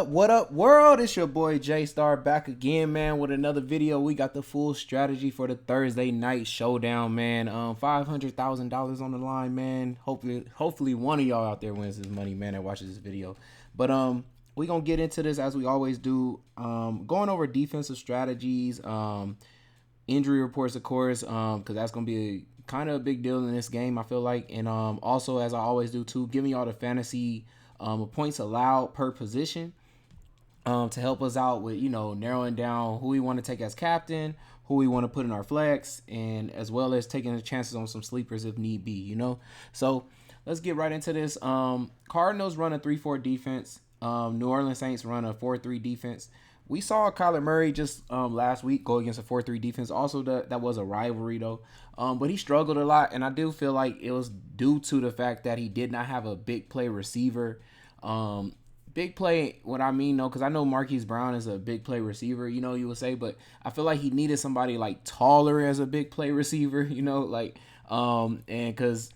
What up, world? It's your boy Jaystar back again, man, with another video. We got the full strategy for the Thursday night showdown, man. $500,000 on the line, man. Hopefully one of y'all out there wins this money, man, that watches this video. But we gonna get into this as we always do. Going over defensive strategies, injury reports, of course, because that's gonna be kind of a big deal in this game, I feel like. And also, as I always do too, giving y'all the fantasy points allowed per position. To help us out with, narrowing down who we want to take as captain, who we want to put in our flex, and as well as taking the chances on some sleepers if need be, So let's get right into this. Cardinals run a 3-4 defense. New Orleans Saints run a 4-3 defense. We saw Kyler Murray just last week go against a 4-3 defense. Also, that was a rivalry, though. But he struggled a lot, and I do feel like it was due to the fact that he did not have a big play receiver. Big play, what I mean, though, because I know Marquise Brown is a big play receiver, you would say, but I feel like he needed somebody like taller as a big play receiver, and because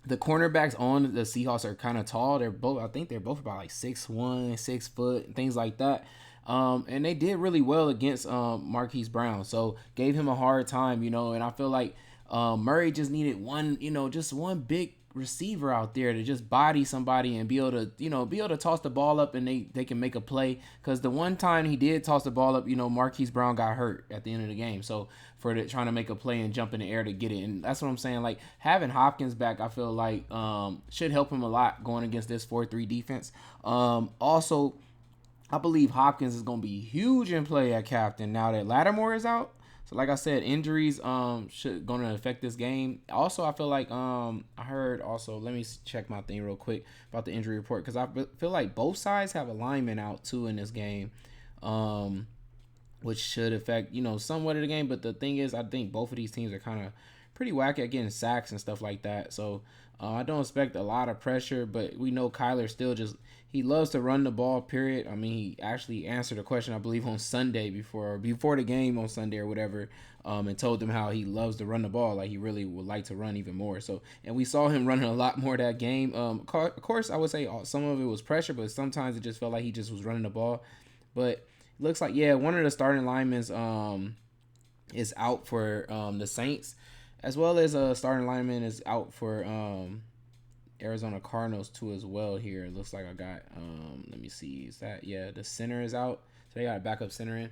the cornerbacks on the Seahawks are kind of tall. I think they're both about like 6'1", 6 foot, and things like that. And they did really well against Marquise Brown, so gave him a hard time, and I feel like Murray just needed just one big receiver out there to just body somebody and be able to toss the ball up, and they can make a play. Because the one time he did toss the ball up, Marquise Brown got hurt at the end of the game, so trying to make a play and jump in the air to get it. And that's what I'm saying, like having Hopkins back, I feel like should help him a lot going against this 4-3 defense. Also, I believe Hopkins is going to be huge in play at captain now that Lattimore is out. So like I said, injuries should going to affect this game. Also, I feel like I heard also, let me check my thing real quick about the injury report, because I feel like both sides have a lineman out too in this game, which should affect somewhat of the game. But the thing is, I think both of these teams are kind of pretty wacky at getting sacks and stuff like that. So I don't expect a lot of pressure, but we know Kyler still he loves to run the ball, period. I mean, he actually answered a question, I believe, on Sunday before the game on Sunday or whatever, and told them how he loves to run the ball. Like, he really would like to run even more. So, and we saw him running a lot more that game. Of course, I would say some of it was pressure, but sometimes it just felt like he just was running the ball. But it looks like, one of the starting linemen is out for the Saints, as well as a starting lineman is out for Arizona Cardinals too as well. Here it looks like I got let me see, is that the center is out, so they got a backup center in,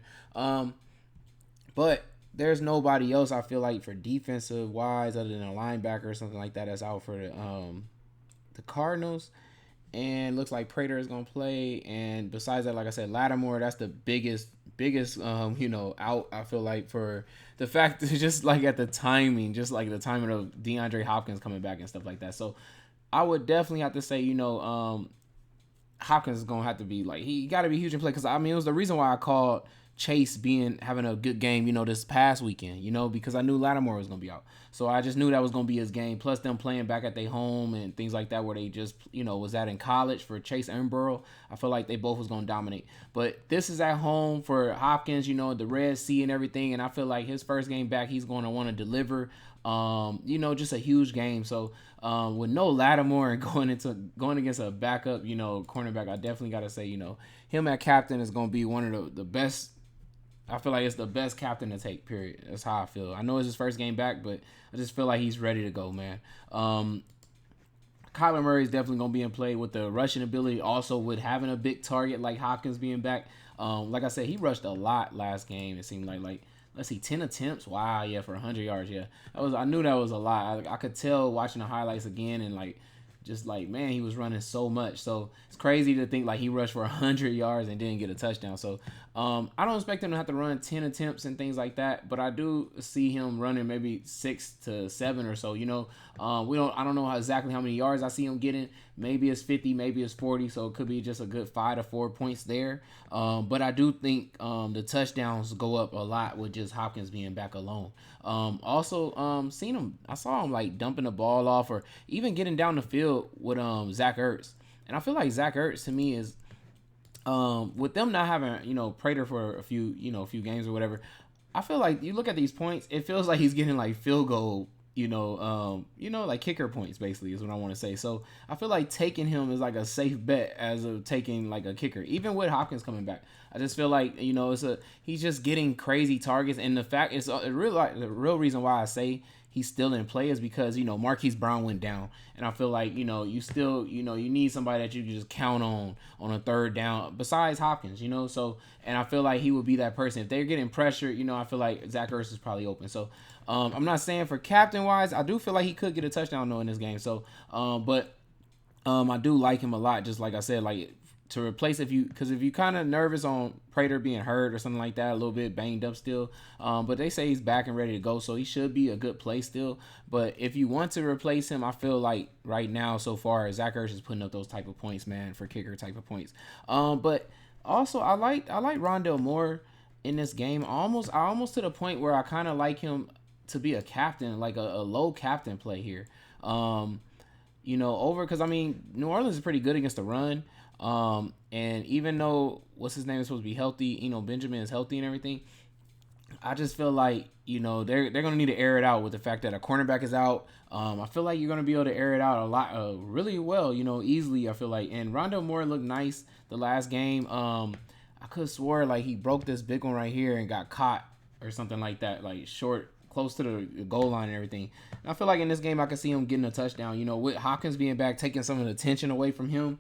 but there's nobody else I feel like for defensive wise other than a linebacker or something like that that's out for the Cardinals. And looks like Prater is gonna play, and besides that, like I said, Lattimore, that's the biggest out, I feel like, for the fact that just like at the timing, just like the timing of DeAndre Hopkins coming back and stuff like that. So I would definitely have to say, Hopkins is gonna have to be like, he got to be huge in play, because I mean it was the reason why I called Chase having a good game, this past weekend, because I knew Lattimore was gonna be out, so I just knew that was gonna be his game. Plus them playing back at their home and things like that, where they just was at in college for Chase and Burrow. I feel like they both was gonna dominate, but this is at home for Hopkins, the Red Sea and everything, and I feel like his first game back, he's gonna want to deliver. Just a huge game. So with no Lattimore and going against a backup, cornerback, I definitely got to say, him at captain is going to be one of the best. I feel like it's the best captain to take, period. That's how I feel. I know it's his first game back, but I just feel like he's ready to go, man. Kyler Murray is definitely going to be in play with the rushing ability, also with having a big target like Hopkins being back. Like I said, he rushed a lot last game. It seemed like let's see, 10 attempts. Wow, for 100 yards. I knew that was a lot. I could tell watching the highlights again, and man, he was running so much. So it's crazy to think like he rushed for 100 yards and didn't get a touchdown. So I don't expect him to have to run 10 attempts and things like that, but I do see him running maybe 6 to 7 or so. I don't know exactly how many yards I see him getting. Maybe it's 50, maybe it's 40, so it could be just a good 5 to 4 points there. But I do think the touchdowns go up a lot with just Hopkins being back alone. Also, I saw him like dumping the ball off or even getting down the field with Zach Ertz. And I feel like Zach Ertz to me is with them not having Prater for a few games or whatever. I feel like you look at these points, it feels like he's getting like field goal like kicker points basically is what I want to say. So I feel like taking him is like a safe bet as of taking like a kicker, even with Hopkins coming back. I just feel like he's just getting crazy targets, and the fact is really like the real reason why I say he's still in play is because Marquise Brown went down, and I feel like you still you need somebody that you can just count on a third down besides Hopkins, so, and I feel like he would be that person if they're getting pressured. I feel like Zach Ertz is probably open. So I'm not saying for captain wise, I do feel like he could get a touchdown though in this game. So but I do like him a lot, just like I said, like to replace because if you kind of nervous on Prater being hurt or something like that, a little bit banged up still, but they say he's back and ready to go, so he should be a good play still. But if you want to replace him, I feel like right now so far Zach Ertz is putting up those type of points, man, for kicker type of points. But also I like Rondale Moore in this game, almost to the point where I kind of like him to be a captain, like a low captain play here. Over because New Orleans is pretty good against the run. And even though what's his name is supposed to be healthy, Benjamin is healthy and everything, I just feel like they're gonna need to air it out with the fact that a cornerback is out. I feel like you're gonna be able to air it out a lot, really well, easily. I feel like, and Rondale Moore looked nice the last game. I could have swore like he broke this big one right here and got caught or something like that, like short, close to the goal line and everything. And I feel like in this game I could see him getting a touchdown. With Hopkins being back, taking some of the tension away from him.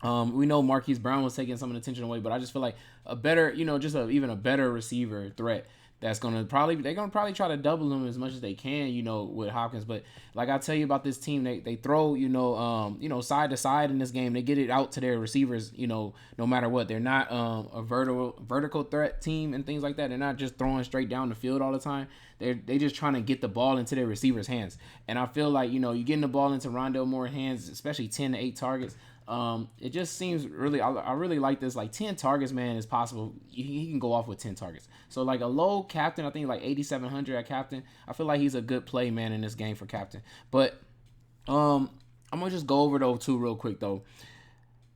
We know Marquise Brown was taking some of the attention away, but I just feel like a better, even a better receiver threat that's they're gonna probably try to double him as much as they can, with Hopkins. But like I tell you about this team, they throw, side to side in this game. They get it out to their receivers, no matter what. They're not a vertical threat team and things like that. They're not just throwing straight down the field all the time. They just trying to get the ball into their receivers' hands. And I feel like, you're getting the ball into Rondale Moore's hands, especially 10 to 8 targets. It just seems really, I really like this. Like 10 targets, man, is possible. He can go off with 10 targets. So like a low captain, I think like 8,700 at captain. I feel like he's a good play, man, in this game for captain. But I'm gonna just go over those two real quick though.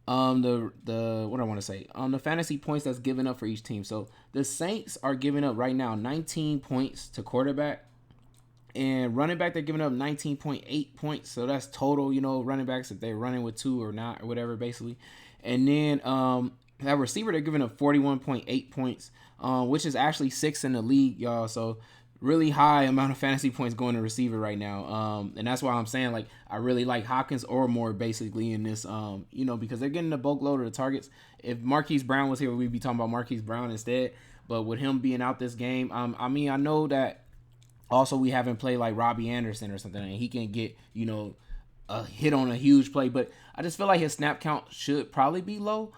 The what I want to say, the fantasy points that's given up for each team. So the Saints are giving up right now 19 points to quarterback. And running back, they're giving up 19.8 points. So that's total, running backs, if they're running with 2 or not or whatever, basically. And then that receiver, they're giving up 41.8 points, which is actually 6th in the league, y'all. So really high amount of fantasy points going to receiver right now. And that's why I'm saying, like, I really like Hopkins or more basically in this, because they're getting a bulk load of the targets. If Marquise Brown was here, we'd be talking about Marquise Brown instead. But with him being out this game, I know that also we haven't played like Robbie Anderson or something, and he can get, a hit on a huge play. But I just feel like his snap count should probably be low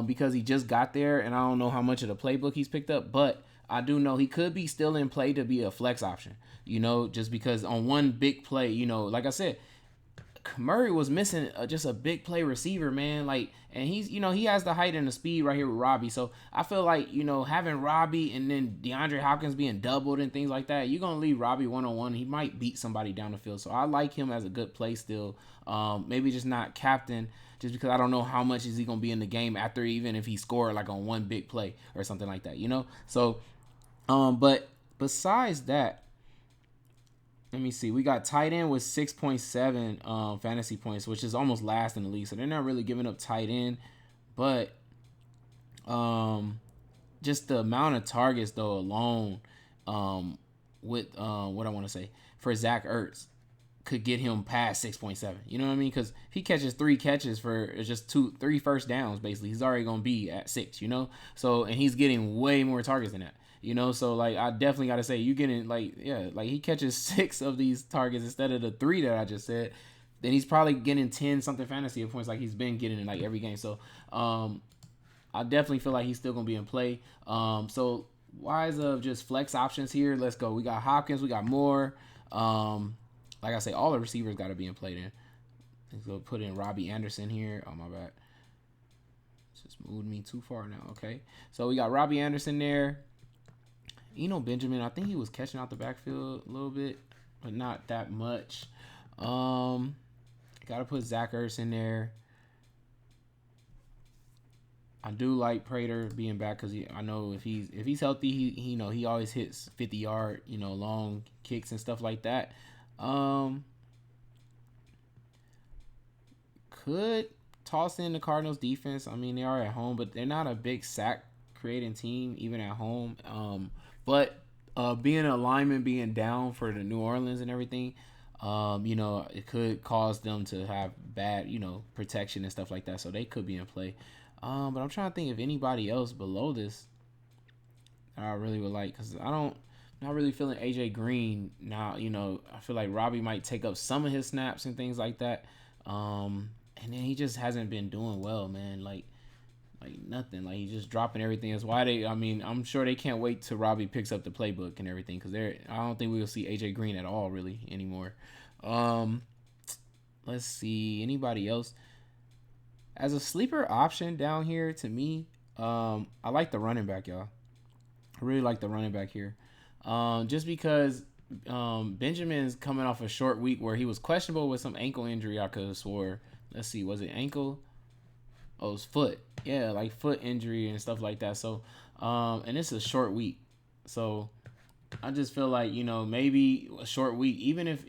because he just got there, and I don't know how much of the playbook he's picked up. But I do know he could be still in play to be a flex option, just because on one big play, like I said, Murray was missing just a big play receiver, man. Like, and he's, he has the height and the speed right here with Robbie. So I feel like, having Robbie and then DeAndre Hopkins being doubled and things like that, you're going to leave Robbie one-on-one. He might beat somebody down the field. So I like him as a good play still. Maybe just not captain, just because I don't know how much is he going to be in the game after, even if he scored like on one big play or something like that, So, but besides that, let me see. We got tight end with 6.7 fantasy points, which is almost last in the league. So they're not really giving up tight end. But just the amount of targets, though, alone with what I want to say, for Zach Ertz could get him past 6.7. You know what I mean? Because if he catches 3 catches for just 3 first downs, basically, he's already going to be at 6, So, and he's getting way more targets than that. So like I definitely gotta say, you getting like he catches 6 of these targets instead of the 3 that I just said, then he's probably getting 10 something fantasy points like he's been getting in like every game. So I definitely feel like he's still gonna be in play. So wise of just flex options here, let's go. We got Hopkins, we got Moore. Like I say, all the receivers gotta be in play then. Let's go put in Robbie Anderson here. Oh my bad. Just moved me too far now. Okay. So we got Robbie Anderson there. Benjamin, I think he was catching out the backfield a little bit, but not that much. Got to put Zach Ertz in there. I do like Prater being back because I know if he's healthy, he always hits 50-yard, long kicks and stuff like that. Um, could toss in the Cardinals defense. I mean, they are at home, but they're not a big sack creating team even at home. But being a lineman being down for the New Orleans and everything, it could cause them to have bad, protection and stuff like that. So they could be in play. But I'm trying to think if anybody else below this I really would like, because not really feeling AJ Green now. I feel like Robbie might take up some of his snaps and things like that. And then he just hasn't been doing well, man. Like nothing. Like he's just dropping everything. That's why I'm sure they can't wait till Robbie picks up the playbook and everything, because I don't think we'll see AJ Green at all really anymore. Let's see anybody else as a sleeper option down here. To me, I like the running back, y'all. I really like the running back here, just because Benjamin's coming off a short week where he was questionable with some ankle injury. I could have swore. Let's see, was it ankle? Oh, it was foot. Yeah, like foot injury and stuff like that. So, and it's a short week. So, I just feel like, maybe a short week, even if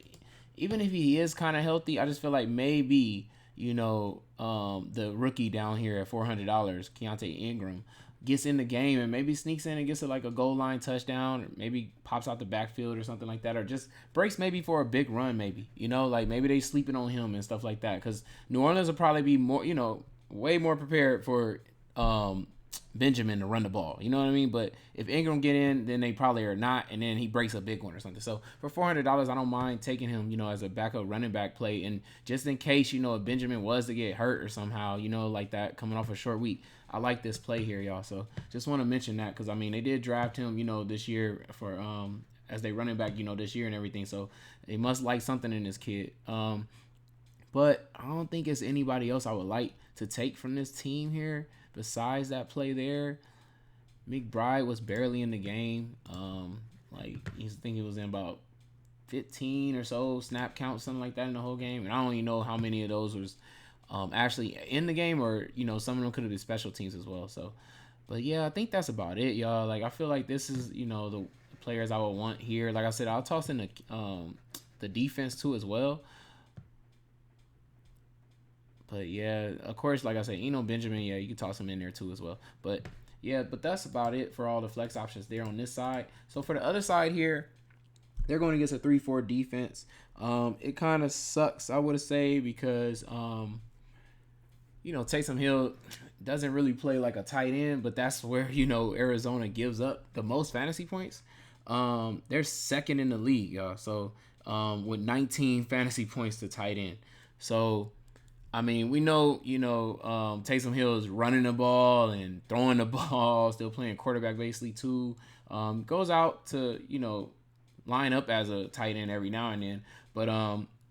he is kind of healthy, I just feel like maybe, the rookie down here at $400, Keontae Ingram, gets in the game and maybe sneaks in and gets like a goal line touchdown, or maybe pops out the backfield or something like that, or just breaks maybe for a big run, maybe, like maybe they sleeping on him and stuff like that, because New Orleans will probably be more, way more prepared for Benjamin to run the ball, you know what I mean? But if Ingram get in, then they probably are not, and then he breaks a big one or something. So for $400, I don't mind taking him, as a backup running back play, and just in case, if Benjamin was to get hurt or somehow, like that, coming off a short week, I like this play here, y'all. So just want to mention that, because they did draft him, this year for as they running back, this year and everything. So they must like something in this kid. But I don't think it's anybody else I would like to take from this team here besides that play there. McBride was barely in the game. I think he was in about 15 or so snap count, something like that, in the whole game. And I don't even know how many of those was actually in the game, or some of them could have been special teams as well. So, but yeah, I think that's about it, y'all. Like I feel like this is the players I would want here. Like I said, I'll toss in the defense too as well. But yeah, of course, like I said, Benjamin, yeah, you can toss him in there too as well. But yeah, but that's about it for all the flex options there on this side. So for the other side here, they're going against a 3-4 defense. It kind of sucks, I would say, because Taysom Hill doesn't really play like a tight end, but that's where Arizona gives up the most fantasy points. They're second in the league, y'all. So with 19 fantasy points to tight end. So we know, Taysom Hill is running the ball and throwing the ball, still playing quarterback basically too. Goes out to, line up as a tight end every now and then, but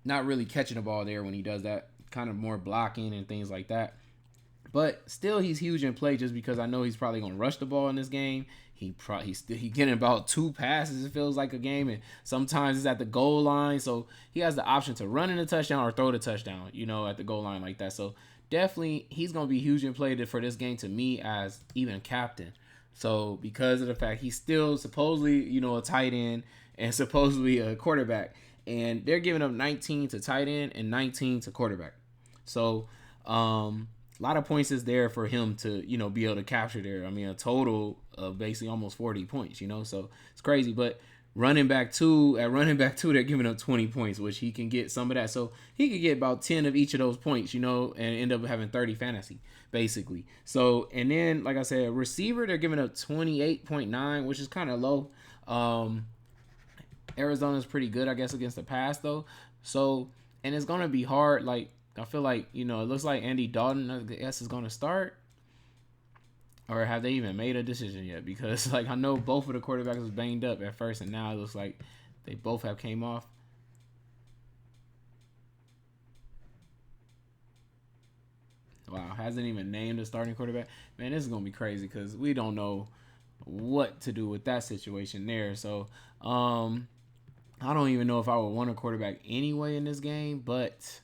not really catching the ball there when he does that. Kind of more blocking and things like that. But still, he's huge in play, just because I know he's probably going to rush the ball in this game. He's getting about 2 passes, it feels like, a game, and sometimes it's at the goal line. So he has the option to run in the touchdown or throw the touchdown, at the goal line like that. So definitely he's going to be huge in play for this game to me as even captain. So because of the fact he's still supposedly, a tight end and supposedly a quarterback, and they're giving up 19 to tight end and 19 to quarterback. So a lot of points is there for him to, be able to capture there. A total of basically almost 40 points, so it's crazy. But running back two, they're giving up 20 points, which he can get some of that. So he could get about 10 of each of those points, and end up having 30 fantasy, basically. So, and then, like I said, receiver, they're giving up 28.9, which is kind of low. Arizona's pretty good, I guess, against the pass, though. So, and it's going to be hard. Like, I feel like, it looks like Andy Dalton, I guess, is going to start. Or have they even made a decision yet? Because, I know both of the quarterbacks was banged up at first, and now it looks like they both have came off. Wow, hasn't even named a starting quarterback. Man, this is going to be crazy, because we don't know what to do with that situation there. So, I don't even know if I would want a quarterback anyway in this game, but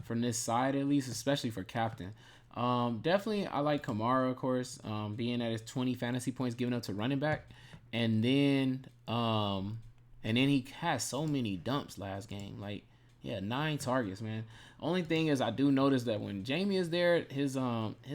from this side at least, especially for captain. Definitely I like Kamara, of course, being at his 20 fantasy points given up to running back. And then And then he had so many dumps last game. Like, yeah, 9 targets, man. Only thing is, I do notice that when Jamie is there, his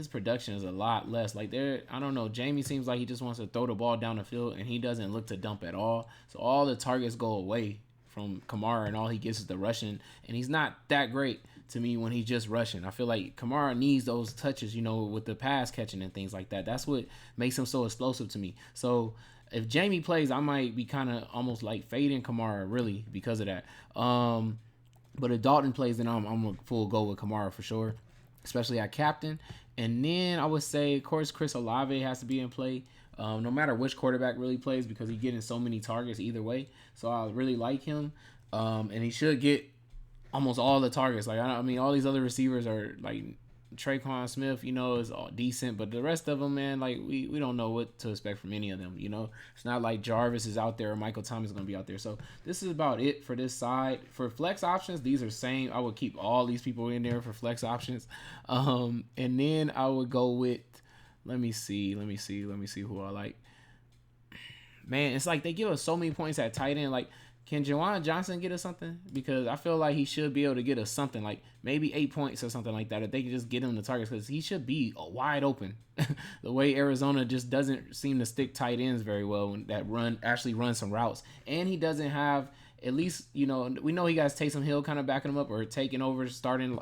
production is a lot less. Like, there, I don't know. Jamie seems like he just wants to throw the ball down the field, and he doesn't look to dump at all. So all the targets go away from Kamara, and all he gets is the rushing. And he's not that great to me when he's just rushing. I feel like Kamara needs those touches, with the pass catching and things like that. That's what makes him so explosive to me. So if Jamie plays, I might be kind of almost like fading Kamara really because of that. But if Dalton plays, then I'm a full go with Kamara for sure, especially at captain. And then I would say, of course, Chris Olave has to be in play. No matter which quarterback really plays, because he's getting so many targets either way. So I really like him. And he should get almost all the targets. Like, I mean, all these other receivers are like Traquan Smith, is all decent, but the rest of them, man, like we don't know what to expect from any of them. It's not like Jarvis is out there or Michael Thomas is going to be out there. So this is about it for this side. For flex options, these are same. I would keep all these people in there for flex options. And then I would go with, let me see who I like. Man, it's like they give us so many points at tight end. Like, can Juwan Johnson get us something? Because I feel like he should be able to get us something, like maybe 8 points or something like that, if they can just get him the targets, because he should be wide open. The way Arizona just doesn't seem to stick tight ends very well that actually run some routes. And he doesn't have, at least, we know he got Taysom Hill kind of backing him up or taking over starting,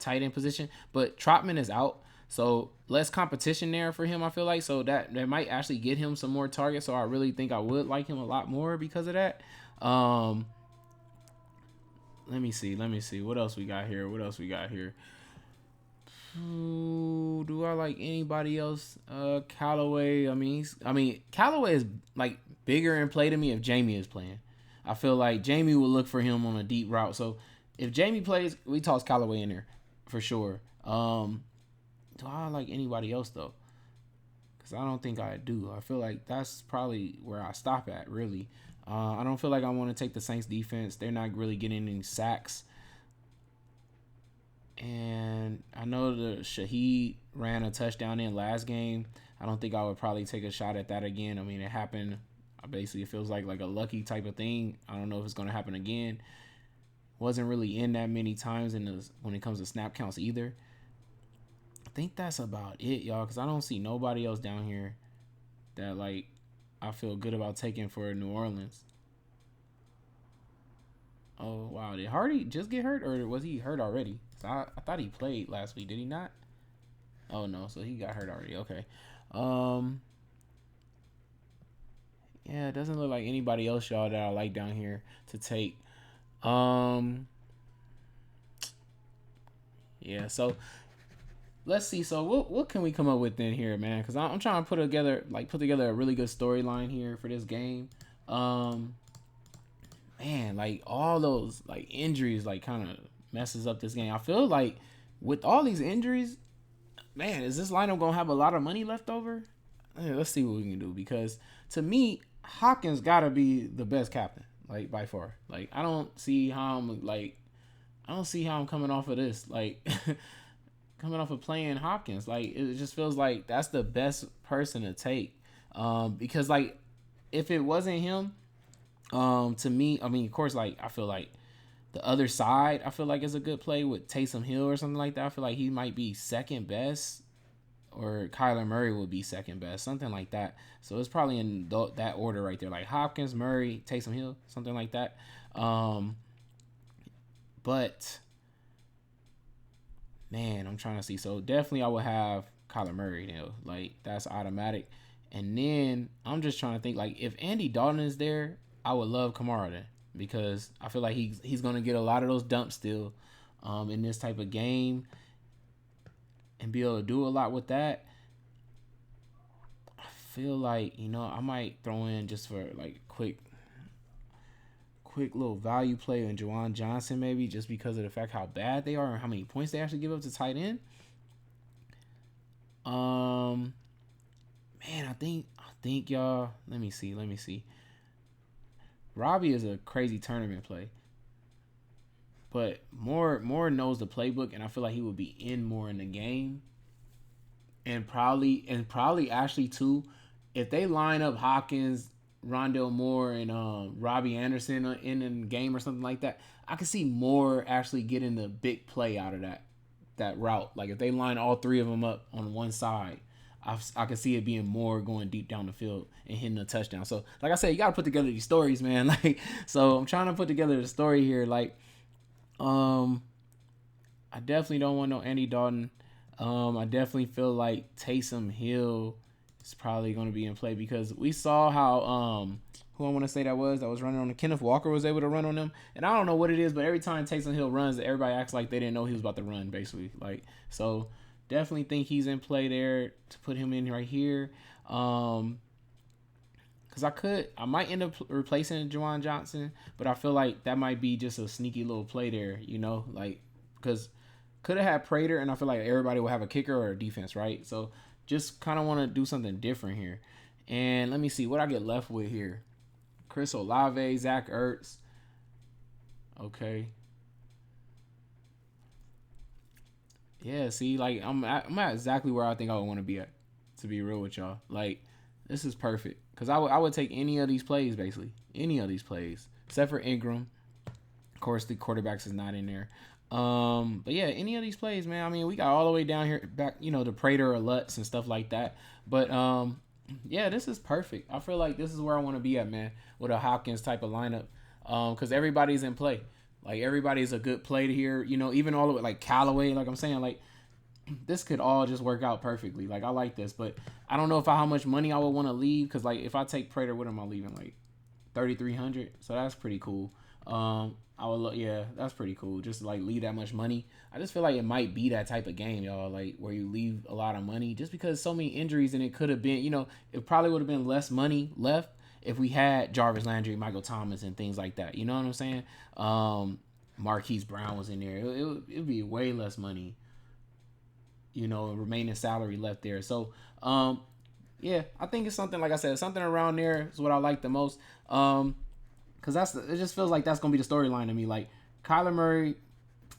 tight end position. But Trotman is out. So less competition there for him, I feel like. So that might actually get him some more targets. So I really think I would like him a lot more because of that. Let me see. What else we got here? Ooh, do I like anybody else? Callaway. Callaway is like bigger in play to me if Jamie is playing. I feel like Jamie will look for him on a deep route. So if Jamie plays, we toss Callaway in there for sure. Do I like anybody else though? Because I don't think I do. I feel like that's probably where I stop at, really. I don't feel like I want to take the Saints defense. They're not really getting any sacks. And I know the Shaheed ran a touchdown in last game. I don't think I would probably take a shot at that again. I mean, it happened. Basically, it feels like a lucky type of thing. I don't know if it's going to happen again. Wasn't really in that many times when it comes to snap counts either. I think that's about it, y'all, because I don't see nobody else down here that, like, I feel good about taking for New Orleans. Oh, wow. Did Hardy just get hurt, or was he hurt already? So I thought he played last week. Did he not? Oh, no. So he got hurt already. Okay. Yeah, it doesn't look like anybody else, y'all, that I like down here to take. Yeah, so let's see. So what can we come up with in here, man? Because I'm trying to put together a really good storyline here for this game. Man, like all those like injuries like kind of messes up this game. I feel like with all these injuries, man, is this lineup gonna have a lot of money left over? Let's see what we can do, because to me, Hopkins gotta be the best captain, like by far. Like I don't see how I'm coming off of this, like coming off of playing Hopkins. Like it just feels like that's the best person to take. Because like if it wasn't him, to me, I mean, of course, like I feel like the other side, I feel like is a good play with Taysom Hill or something like that. I feel like he might be second best, or Kyler Murray would be second best, something like that. So it's probably in that order right there, like Hopkins, Murray, Taysom Hill, something like that. But man, I'm trying to see. So definitely I would have Kyler Murray, like that's automatic. And then I'm just trying to think, like if Andy Dalton is there, I would love Kamara then, because I feel like he's going to get a lot of those dumps still in this type of game and be able to do a lot with that. I feel like, I might throw in just for like quick little value play on Juwan Johnson, maybe just because of the fact how bad they are and how many points they actually give up to tight end. Man, I think y'all, let me see. Robbie is a crazy tournament play, but Moore knows the playbook, and I feel like he would be in more in the game, and probably actually too, if they line up Hopkins Rondale Moore and Robbie Anderson in the game or something like that, I could see Moore actually getting the big play out of that route. Like if they line all three of them up on one side, I can see it being Moore going deep down the field and hitting a touchdown. So like I said, you got to put together these stories, man. Like, so I'm trying to put together the story here. Like, I definitely don't want no Andy Dalton. I definitely feel like Taysom Hill is probably going to be in play because we saw how who I want to say that was running on the Kenneth Walker was able to run on them, and I don't know what it is, but every time Taysom Hill runs, everybody acts like they didn't know he was about to run, basically. Like, so definitely think he's in play there to put him in right here. Because I might end up replacing Juwan Johnson, but I feel like that might be just a sneaky little play there, you know, like because could have had Prater, and I feel like everybody will have a kicker or a defense, right? So just kind of want to do something different here. And let me see what I get left with here. Chris Olave, Zach Ertz. Okay. Yeah, see, like I'm at exactly where I think I would want to be at, to be real with y'all. Like, this is perfect. Because I would take any of these plays, basically. Any of these plays. Except for Ingram. Of course, the quarterbacks is not in there. But yeah, any of these plays, man. I mean, we got all the way down here back, you know, the Prater or Lutz and stuff like that. But yeah, this is perfect. I feel like this is where I want to be at, man, with a Hopkins type of lineup. Because everybody's in play. Like, everybody's a good play here. You know, even all the way, like Callaway, like I'm saying, like, this could all just work out perfectly. Like, I like this. But I don't know how much money I would want to leave. Because, like, if I take Prater, what am I leaving? Like, $3,300. So that's pretty cool. Yeah, that's pretty cool. Just to, like, leave that much money. I just feel like it might be that type of game, y'all, like where you leave a lot of money just because so many injuries, and it could have been, you know, it probably would have been less money left if we had Jarvis Landry, Michael Thomas, and things like that. You know what I'm saying? Marquise Brown was in there. It'd be way less money, you know, remaining salary left there. So, yeah, I think it's something, like I said, something around there is what I like the most. Because it just feels like that's going to be the storyline to me. Like, Kyler Murray,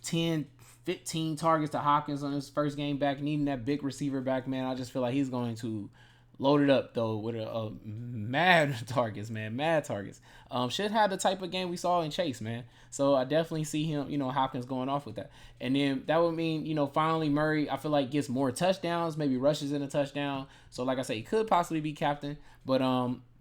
10, 15 targets to Hopkins on his first game back, needing that big receiver back, man. I just feel like he's going to load it up, though, with a mad targets, man. Mad targets. Should have the type of game we saw in Chase, man. So I definitely see him, you know, Hopkins going off with that. And then that would mean, you know, finally Murray, I feel like, gets more touchdowns, maybe rushes in a touchdown. So, like I say, he could possibly be captain. But,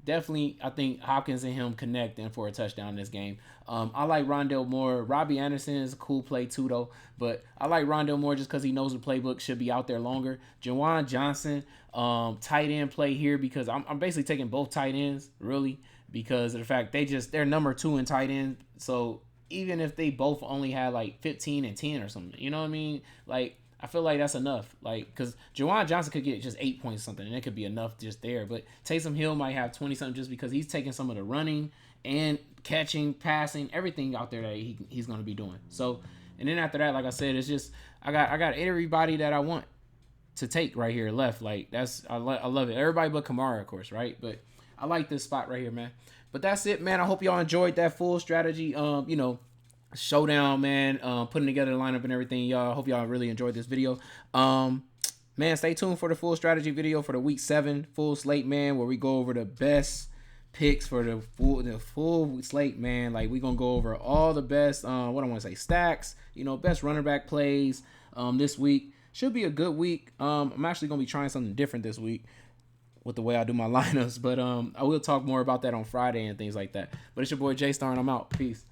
definitely, I think Hopkins and him connecting for a touchdown in this game. I like Rondale Moore. Robbie Anderson is a cool play too, though. But I like Rondale Moore just because he knows the playbook should be out there longer. Juwan Johnson, tight end play here because I'm basically taking both tight ends, really, because of the fact they're number 2 in tight end. So even if they both only had like 15 and 10 or something, you know what I mean? Like, I feel like that's enough. Like, because Juwan Johnson could get just 8 points or something, and it could be enough just there. But Taysom Hill might have 20-something just because he's taking some of the running and catching, passing, everything out there that he's going to be doing. So, and then after that, like I said, it's just I got everybody that I want to take right here left. Like, I love it. Everybody but Kamara, of course, right? But I like this spot right here, man. But that's it, man. I hope y'all enjoyed that full strategy. You know, Showdown, man, putting together the lineup and everything, y'all. Hope y'all really enjoyed this video. Man, stay tuned for the full strategy video for the week 7 full slate, man, where we go over the best picks for the full slate, man. Like, we gonna go over all the best, what I want to say, stacks, you know, best running back plays this week. Should be a good week. I'm actually gonna be trying something different this week with the way I do my lineups, but I will talk more about that on Friday and things like that. But it's your boy Jaystar, and I'm out. Peace.